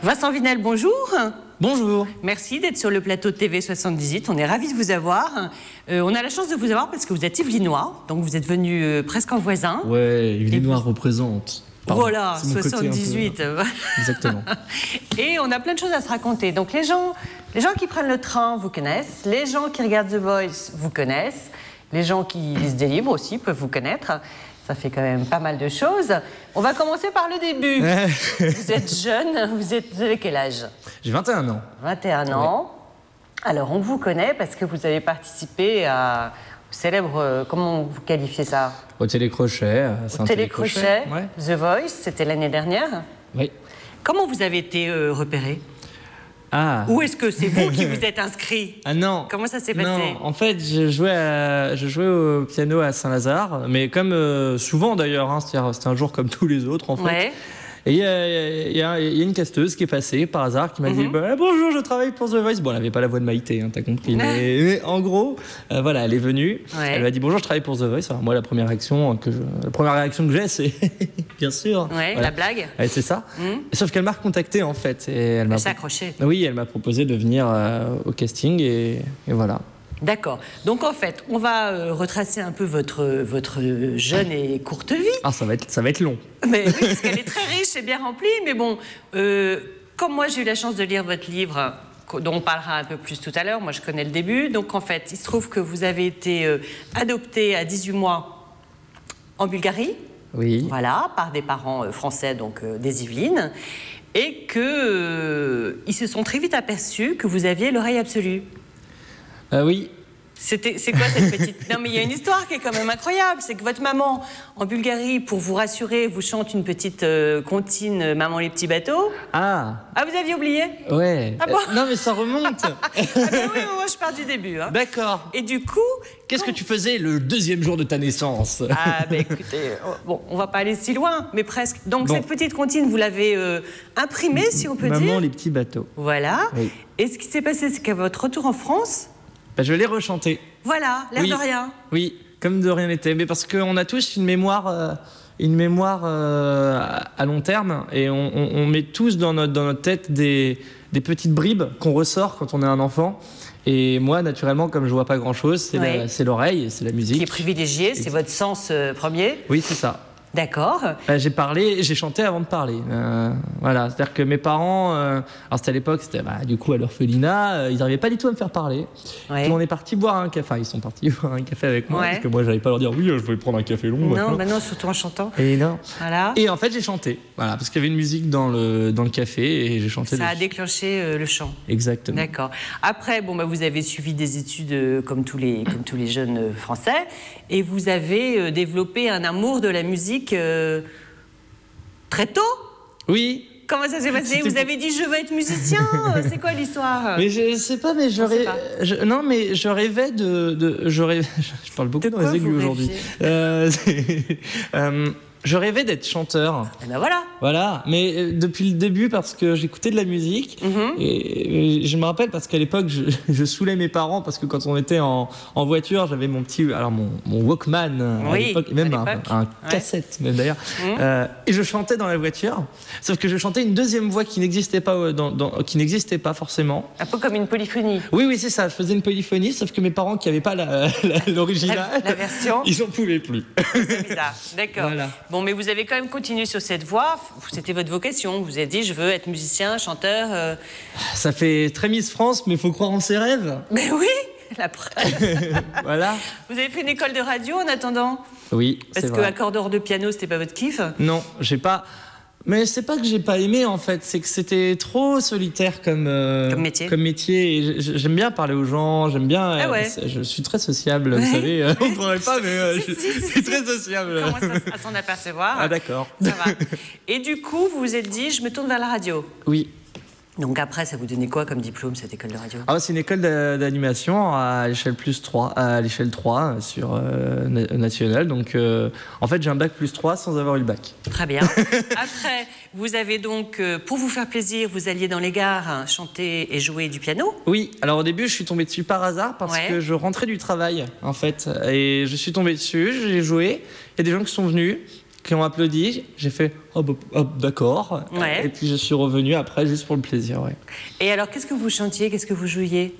Vincent Vinel, bonjour. Bonjour. Merci d'être sur le plateau de TV78. On est ravis de vous avoir. On a la chance de vous avoir parce que vous êtes Yvelinois, donc vous êtes venu presque en voisin. Ouais, Yvelinois représente. Pardon, voilà, 78. Exactement. Et on a plein de choses à se raconter. Donc les gens qui prennent le train vous connaissent, les gens qui regardent The Voice vous connaissent, les gens qui lisent des livres aussi peuvent vous connaître. Ça fait quand même pas mal de choses. On va commencer par le début. Vous êtes jeune, vous avez quel âge? J'ai 21 ans. 21 ans. Ouais. Alors, on vous connaît parce que vous avez participé au célèbre... comment vous qualifiez ça? Au télécrochet. Au télécrochet, ouais. The Voice, c'était l'année dernière. Oui. Comment vous avez été repéré? Ou est-ce que c'est vous qui vous êtes inscrit? Ah non. Comment ça s'est passé? Non, en fait, je jouais au piano à Saint-Lazare, mais comme souvent d'ailleurs, hein, c'était un jour comme tous les autres en fait. Ouais. Et il y a une casteuse qui est passée par hasard, qui m'a dit bonjour, je travaille pour The Voice. Bon, elle n'avait pas la voix de Maïté, hein, t'as compris. Mais en gros, voilà, elle est venue. Ouais. Elle m'a dit bonjour, je travaille pour The Voice. Alors moi, la première réaction que j'ai, c'est bien sûr. Ouais, voilà. La blague. Ouais, c'est ça. Sauf qu'elle m'a recontacté en fait. Et elle s'est accrochée. Oui, elle m'a proposé de venir au casting et voilà. D'accord. Donc en fait, on va retracer un peu votre jeune et courte vie. Ah, ça va être long. Mais oui, parce qu'elle est très riche et bien remplie. Mais bon, comme moi j'ai eu la chance de lire votre livre, dont on parlera un peu plus tout à l'heure, moi je connais le début. Donc en fait, il se trouve que vous avez été adopté à 18 mois en Bulgarie. Oui. Voilà, par des parents français, donc des Yvelines. Et qu'ils se sont très vite aperçus que vous aviez l'oreille absolue. Oui. C'est quoi cette petite... Non mais il y a une histoire qui est quand même incroyable, c'est que votre maman en Bulgarie, pour vous rassurer, vous chante une petite comptine Maman les petits bateaux. Ah, vous aviez oublié? Ouais. Ah bon non mais ça remonte. Oui, moi je pars du début. Hein. D'accord. Et du coup... Qu'est-ce que tu faisais le deuxième jour de ta naissance? Ah ben écoutez, bon, on va pas aller si loin, mais presque. Donc cette petite comptine, vous l'avez imprimée, si on peut dire. Maman les petits bateaux. Voilà. Oui. Et ce qui s'est passé, c'est qu'à votre retour en France... je l'ai rechanté. Voilà, l'air de rien. Oui, comme de rien n'était. Mais parce qu'on a tous une mémoire à long terme et on met tous dans notre tête des petites bribes qu'on ressort quand on est un enfant. Et moi, naturellement, comme je vois pas grand-chose, c'est l'oreille, c'est la musique. Qui est privilégié, c'est votre sens premier. Oui, c'est ça. D'accord. J'ai chanté avant de parler. Voilà, c'est-à-dire que mes parents, alors c'était à l'époque, c'était du coup à l'orphelinat, ils n'arrivaient pas du tout à me faire parler. Ouais. Puis on est parti boire un café. Enfin, ils sont partis boire un café avec moi parce que moi, j'allais pas leur dire oui, je vais prendre un café long. Non, non, surtout en chantant. Et non. Voilà. Et en fait, j'ai chanté. Voilà, parce qu'il y avait une musique dans le café et j'ai chanté. Ça a déclenché le chant. Exactement. D'accord. Après, vous avez suivi des études comme tous les jeunes Français et vous avez développé un amour de la musique. Très tôt? Oui. Comment ça s'est passé? Vous avez dit je veux être musicien? C'est quoi l'histoire? Mais je sais pas, mais je rêvais je parle beaucoup dans les aigus aujourd'hui. Je rêvais d'être chanteur. Et ben voilà. Voilà, mais depuis le début parce que j'écoutais de la musique et je me rappelle parce qu'à l'époque je saoulais mes parents parce que quand on était en voiture j'avais mon Walkman à l'époque, même un cassette même d'ailleurs et je chantais dans la voiture, sauf que je chantais une deuxième voix qui n'existait pas forcément. Un peu comme une polyphonie. Oui c'est ça, je faisais une polyphonie sauf que mes parents qui n'avaient pas l'original, la version, ils n'en pouvaient plus. C'est bizarre, d'accord. Voilà. Bon, mais vous avez quand même continué sur cette voie. C'était votre vocation. Vous vous êtes dit, je veux être musicien, chanteur. Ça fait très Miss France, mais il faut croire en ses rêves. Mais oui, la preuve. Voilà. Vous avez fait une école de radio en attendant? Oui, c'est vrai. Parce que accordeur de piano, c'était pas votre kiff? Non, j'ai pas. Mais c'est pas que j'ai pas aimé en fait, c'est que c'était trop solitaire comme métier. Et j'aime bien parler aux gens, j'aime bien. Je suis très sociable, vous savez. On ne pourrait pas, mais je suis très sociable. On commence à s'en apercevoir. Ah d'accord. Ça va. Et du coup, vous vous êtes dit, je me tourne vers la radio. Oui. Donc après, ça vous donnait quoi comme diplôme, cette école de radio? C'est une école d'animation à l'échelle +3, à l'échelle 3 sur nationale. Donc en fait, j'ai un bac +3 sans avoir eu le bac. Très bien. Après, vous avez donc, pour vous faire plaisir, vous alliez dans les gares chanter et jouer du piano? Oui. Alors au début, je suis tombée dessus par hasard parce que je rentrais du travail, en fait. Et je suis tombée dessus, j'ai joué. Il y a des gens qui sont venus, qui ont applaudi, j'ai fait d'accord. Ouais. Et puis je suis revenu après juste pour le plaisir. Ouais. Et alors, qu'est-ce que vous chantiez? Qu'est-ce que vous jouiez?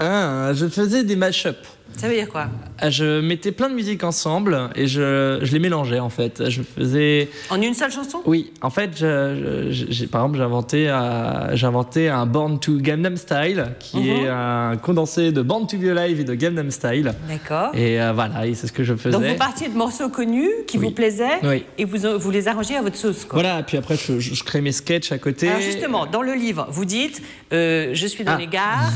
Je faisais des mash-up. Ça veut dire quoi? Je mettais plein de musiques ensemble et je les mélangeais en fait. Je faisais... En une seule chanson? Oui, en fait, par exemple, j'ai inventé un Born to Gangnam Style qui est un condensé de Born to Be Alive et de Gangnam Style. D'accord. Et voilà, et c'est ce que je faisais. Donc vous partiez de morceaux connus qui vous plaisaient et vous les arrangez à votre sauce, quoi. Voilà, puis après je crée mes sketchs à côté. Alors justement, dans le livre, vous dites je suis dans les gares.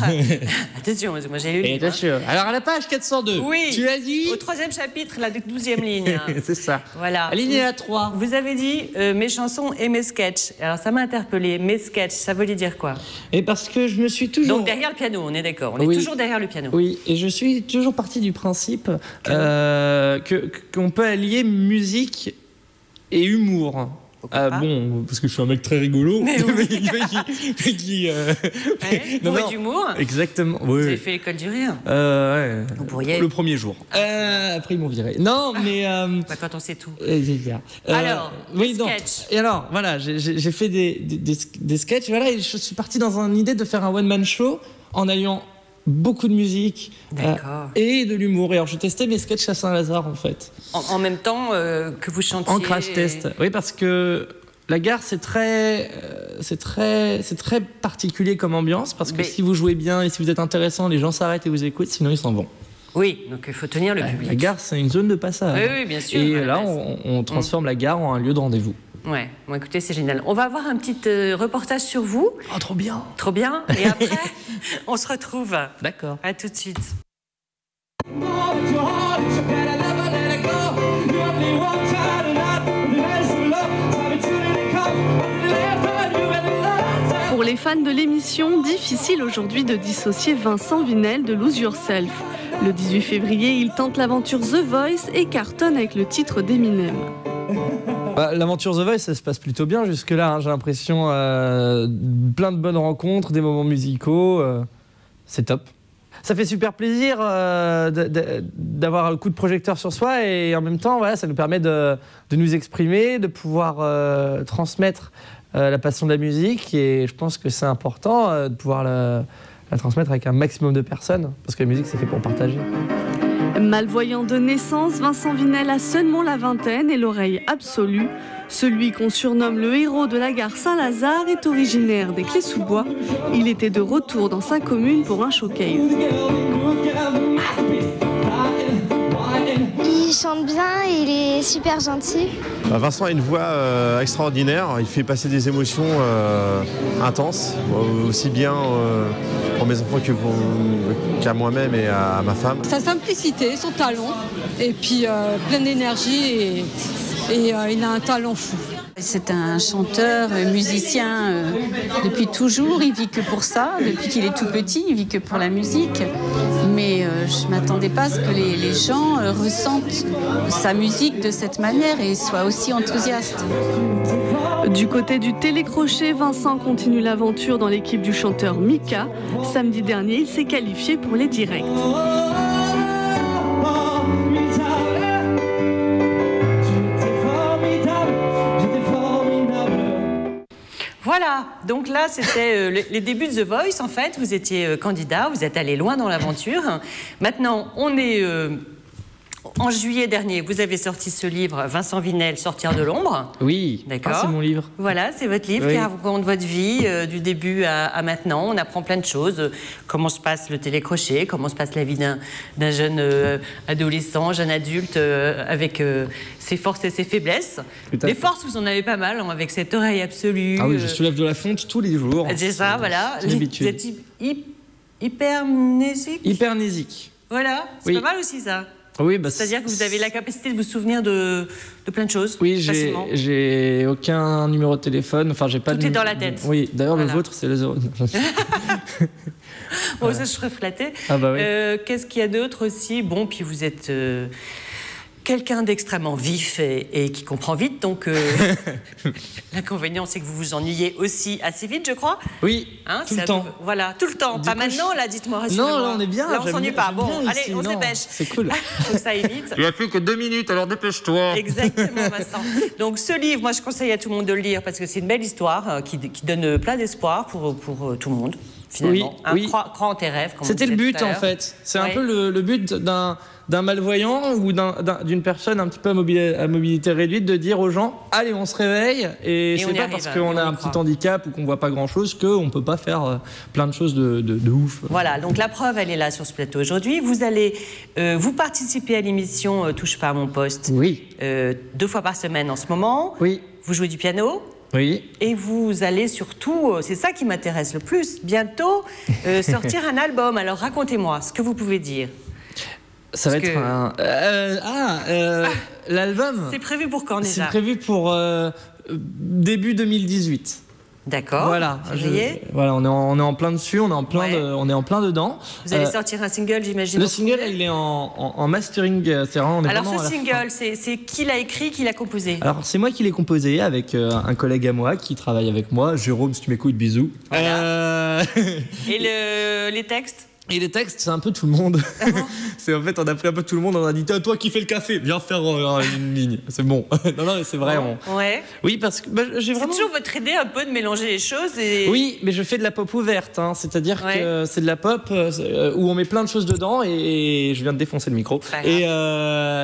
Attention, moi j'ai lu le livre. Attention. Alors à la page 402, oui, tu as dit... Au 3e chapitre, la 12e ligne. C'est ça. Voilà. Alinéa 3. Vous avez dit mes chansons et mes sketchs. Alors ça m'a interpellée. Mes sketchs, ça voulait dire quoi? Et parce que je me suis toujours... Donc derrière le piano, on est d'accord. On est toujours derrière le piano. Oui, et je suis toujours parti du principe qu'on peut allier musique et humour. Bon, parce que je suis un mec très rigolo. Mais oui. Non, d'humour. Exactement. Oui. Vous avez fait l'école du rire. Ouais. Vous pourriez. Le premier jour. Après, ils m'ont viré. Non, mais. Quand on sait tout. Alors, oui, sketch. Et alors, voilà, j'ai fait des sketchs. Voilà, et je suis parti dans une idée de faire un one-man show en alliant beaucoup de musique et de l'humour. Et alors, je testais mes sketchs à Saint-Lazare, en fait. En même temps que vous chantiez. En crash test. Oui, parce que la gare, c'est très particulier comme ambiance. Parce que si vous jouez bien et si vous êtes intéressant, les gens s'arrêtent et vous écoutent, sinon ils s'en vont. Oui, donc il faut tenir le public. La gare, c'est une zone de passage. Oui, bien sûr. Et là, on transforme la gare en un lieu de rendez-vous. Ouais, bon, écoutez, c'est génial. On va avoir un petit reportage sur vous. Oh, trop bien. Trop bien. Et après, on se retrouve. D'accord. À tout de suite. Pour les fans de l'émission, difficile aujourd'hui de dissocier Vincent Vinel de Lose Yourself. Le 18 février, il tente l'aventure The Voice et cartonne avec le titre d'Eminem. L'aventure The Voice, ça se passe plutôt bien jusque-là. J'ai l'impression plein de bonnes rencontres, des moments musicaux. C'est top. Ça fait super plaisir d'avoir un coup de projecteur sur soi et en même temps, voilà, ça nous permet de nous exprimer, de pouvoir transmettre la passion de la musique. Et je pense que c'est important de pouvoir la transmettre avec un maximum de personnes parce que la musique, c'est fait pour partager. Malvoyant de naissance, Vincent Vinel a seulement la vingtaine et l'oreille absolue. Celui qu'on surnomme le héros de la gare Saint-Lazare est originaire des Clés-sous-Bois. Il était de retour dans sa commune pour un showcase. Il chante bien et il est super gentil. Vincent a une voix extraordinaire, il fait passer des émotions intenses, aussi bien pour mes enfants qu'à moi-même et à ma femme. Sa simplicité, son talent, et puis plein d'énergie et il a un talent fou. C'est un chanteur, musicien depuis toujours, il vit que pour ça, depuis qu'il est tout petit, il vit que pour la musique. Mais je ne m'attendais pas à ce que les gens ressentent sa musique de cette manière et soient aussi enthousiastes. Du côté du télécrochet, Vincent continue l'aventure dans l'équipe du chanteur Mika. Samedi dernier, il s'est qualifié pour les directs. Voilà, donc là c'était les débuts de The Voice en fait, vous étiez candidat, vous êtes allé loin dans l'aventure. Maintenant on est en juillet dernier, vous avez sorti ce livre, Vincent Vinel, Sortir de l'ombre. Oui, d'accord. C'est mon livre. Voilà, c'est votre livre qui raconte votre vie du début à maintenant. On apprend plein de choses, comment se passe le télécrochet, comment se passe la vie d'un jeune adolescent, jeune adulte avec ses forces et ses faiblesses. Les forces, vous en avez pas mal, avec cette oreille absolue. Ah oui, je soulève de la fonte tous les jours. C'est ça, voilà. Vous êtes hypermnésique. Hypermnésique. Voilà, c'est pas mal aussi ça. Oui, c'est-à-dire que vous avez la capacité de vous souvenir de plein de choses. Oui, j'ai aucun numéro de téléphone. Enfin, j'ai pas. Tout est dans la tête. Oui, d'ailleurs le vôtre c'est le 0. Bon, ça je serais flattée. Ah bah oui. Qu'est-ce qu'il y a d'autre aussi? Bon, puis vous êtes quelqu'un d'extrêmement vif et qui comprend vite, donc l'inconvénient c'est que vous vous ennuyez aussi assez vite, je crois. Oui, hein, tout le temps. Voilà, tout le temps, pas maintenant, là, dites-moi, rassurez-moi. Non, là on est bien. Là on s'ennuie pas, bon, allez, ici, on se dépêche. C'est cool. Faut que ça aille vite. Il n'y a plus que 2 minutes, alors dépêche-toi. Exactement, Vincent. Donc ce livre, moi je conseille à tout le monde de le lire parce que c'est une belle histoire qui donne plein d'espoir pour tout le monde. Finalement. Oui. Crois en tes rêves. C'était le but en fait. C'est un peu le but d'un malvoyant ou d'une personne un petit peu à mobilité réduite de dire aux gens allez, on se réveille et c'est pas parce qu'on a un petit handicap ou qu'on voit pas grand chose qu'on peut pas faire plein de choses de ouf. Voilà, donc la preuve elle est là sur ce plateau aujourd'hui. Vous allez vous participer à l'émission Touche pas à mon poste. Oui. 2 fois par semaine en ce moment. Oui. Vous jouez du piano. Oui. Et vous allez surtout, c'est ça qui m'intéresse le plus, bientôt sortir un album. Alors racontez-moi ce que vous pouvez dire. Ça va être un... l'album... C'est prévu pour quand déjà? C'est prévu pour début 2018. D'accord. Voilà. Voilà, on est en plein dessus, on est en plein dedans. Vous allez sortir un single, j'imagine. Le single, il est en mastering. Alors ce single, c'est qui l'a écrit, qui l'a composé? Alors c'est moi qui l'ai composé avec un collègue à moi qui travaille avec moi, Jérôme, si tu m'écoutes, bisous. Voilà. Et les textes? Et les textes, c'est un peu tout le monde. C'est en fait, on a pris un peu tout le monde, on a dit toi qui fais le café, viens faire une ligne. C'est bon. Non, mais c'est vrai. Ouais. Oui, parce que j'ai vraiment. C'est toujours votre idée un peu de mélanger les choses. Oui, mais je fais de la pop ouverte, hein. C'est-à-dire que c'est de la pop où on met plein de choses dedans et je viens de défoncer le micro. Et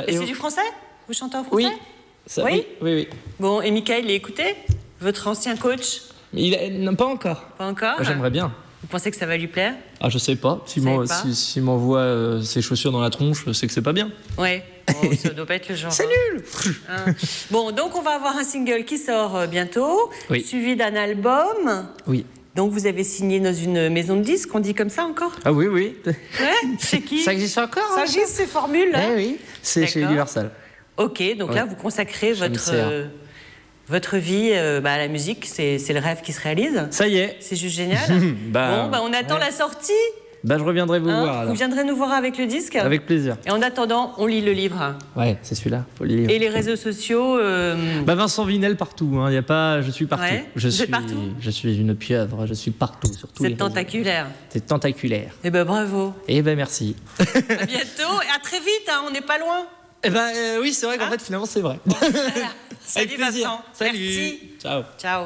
c'est du français? Vous chantez en français? Oui. Oui. Bon, et Michael, il l'a écouté? Votre ancien coach? Non, pas encore. Pas encore? J'aimerais bien. Vous pensez que ça va lui plaire? Ah, je sais pas. S'il m'envoie ses chaussures dans la tronche, c'est que c'est pas bien. Ouais. Oh, ça doit pas être le genre. C'est nul. Bon, donc on va avoir un single qui sort bientôt, suivi d'un album. Oui. Donc vous avez signé dans une maison de disques, on dit comme ça encore? Ah oui. Ouais. Chez qui? Ça existe encore? Ça existe ces formules là? Oui. C'est chez Universal. Ok, donc là vous consacrez votre vie à la musique, c'est le rêve qui se réalise. Ça y est. C'est juste génial. On attend la sortie. Je reviendrai vous voir. Vous viendrez nous voir avec le disque? Avec plaisir. Et en attendant, on lit le livre. Ouais, c'est celui-là. Faut le lire. Et les réseaux sociaux Vincent Vinel partout. Hein. Y a pas, je suis partout. Ouais. Partout. Je suis une pieuvre. Je suis partout. Sur tous les réseaux. Tentaculaire. C'est tentaculaire. Eh ben bravo. Eh ben merci. À bientôt et à très vite. On n'est pas loin. Eh ben oui, c'est vrai qu'en fait finalement c'est vrai. Voilà. Salut Vincent. Salut. Merci. Ciao. Ciao.